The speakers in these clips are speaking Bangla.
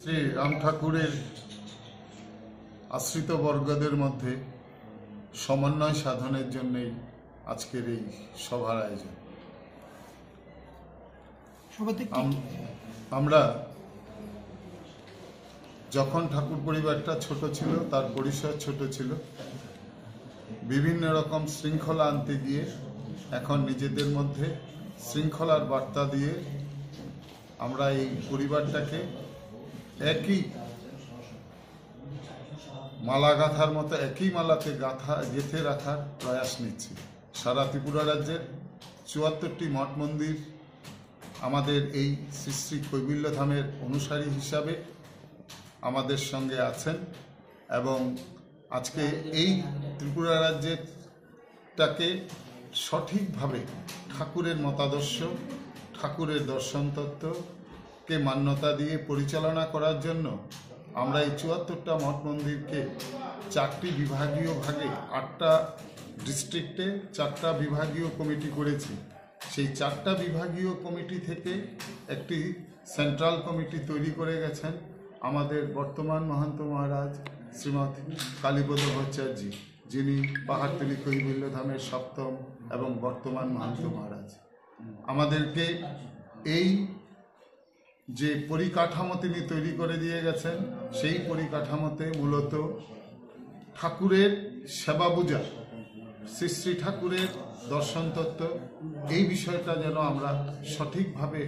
শ্রী রাম ঠাকুরের আশ্রিত বর্গদের মধ্যে সমন্বয় সাধনের জন্যই আজকের এই সভার আয়োজন। আমরা যখন ঠাকুর পরিবারটা ছোট ছিল, তার পরিসর ছোট ছিল, বিভিন্ন রকম শৃঙ্খলা আনতে গিয়ে এখন নিজেদের মধ্যে শৃঙ্খলার বার্তা দিয়ে আমরা এই পরিবারটাকে একই মালা গাঁথার মতো একই মালাতে গেঁথে রাখার প্রয়াস নিচ্ছি। সারা ত্রিপুরা রাজ্যের ৭৪টি মঠ মন্দির আমাদের এই শ্রী শ্রী কৈবল্য ধামের অনুসারী হিসাবে আমাদের সঙ্গে আছেন এবং আজকে এই ত্রিপুরা রাজ্যেরটাকে সঠিকভাবে ঠাকুরের মতাদর্শ, ঠাকুরের দর্শন তত্ত্বকে মান্যতা দিয়ে পরিচালনা করার জন্য আমরা এই ৭৪টা মঠ মন্দিরকে ৪টি বিভাগীয় ভাগে ৮টা ডিস্ট্রিক্টে ৪টা বিভাগীয় কমিটি করেছি। সেই ৪টা বিভাগীয় কমিটি থেকে একটি সেন্ট্রাল কমিটি তৈরি করে গেছেন আমাদের বর্তমান মহান্ত মহারাজ শ্রীমৎ কালীপদ ভট্টাচার্য, যিনি পাহাড়তলি কৈবল্য ধামের ৭ম এবং বর্তমান মহান্ত মহারাজ। আমাদেরকে এই যে পরিকাঠামো তিনি তৈরি করে দিয়ে গেছেন, সেই পরিকাঠামোতে মূলত ঠাকুরের সেবা পূজা, শ্রী শ্রী ঠাকুরের দর্শন তত্ত্ব, এই বিষয়টা যেন আমরা সঠিকভাবে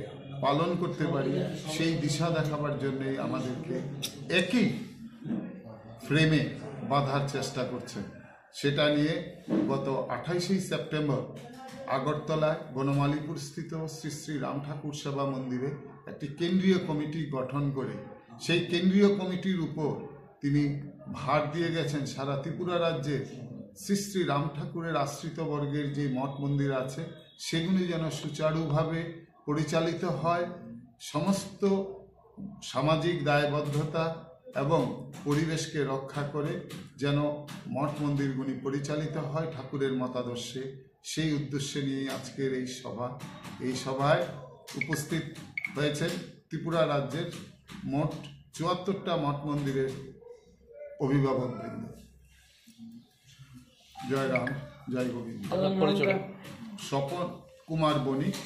পালন করতে পারি, সেই দিশা দেখাবার জন্যই আমাদেরকে একই ফ্রেমে বাঁধার চেষ্টা করছেন। সেটা নিয়ে গত ২৮শে সেপ্টেম্বর আগরতলায় বনমালীপুর স্থিত শ্রী শ্রী রাম ঠাকুর সেবা মন্দিরে একটি কেন্দ্রীয় কমিটি গঠন করে সেই কেন্দ্রীয় কমিটির উপর তিনি ভার দিয়ে গেছেন সারা ত্রিপুরা রাজ্যে শ্রী শ্রী রাম ঠাকুরের আশ্রিত বর্গের যে মঠ মন্দির আছে সেগুলি যেন সুচারুভাবে পরিচালিত হয়, সমস্ত সামাজিক দায়বদ্ধতা এবং পরিবেশকে রক্ষা করে যেন মঠ মন্দিরগুলি পরিচালিত হয় ঠাকুরের মতাদর্শে, সেই উদ্দেশ্যে নিয়ে আজকের এই সভা। এই সভায় উপস্থিত হয়েছেন ত্রিপুরা রাজ্যের মোট ৭৪টা মঠ মন্দিরের অভিভাবকবৃন্দ। জয় রাম, জয় গোবিন্দ। স্বপন কুমার বণিক,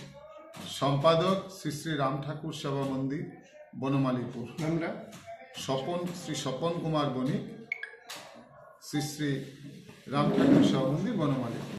সম্পাদক শ্রী শ্রী রাম ঠাকুর সেবা মন্দির বনমালীপুর। শ্রী স্বপন কুমার বণিক, শ্রী শ্রী রাম ঠাকুর সেবা মন্দির বনমালীপুর।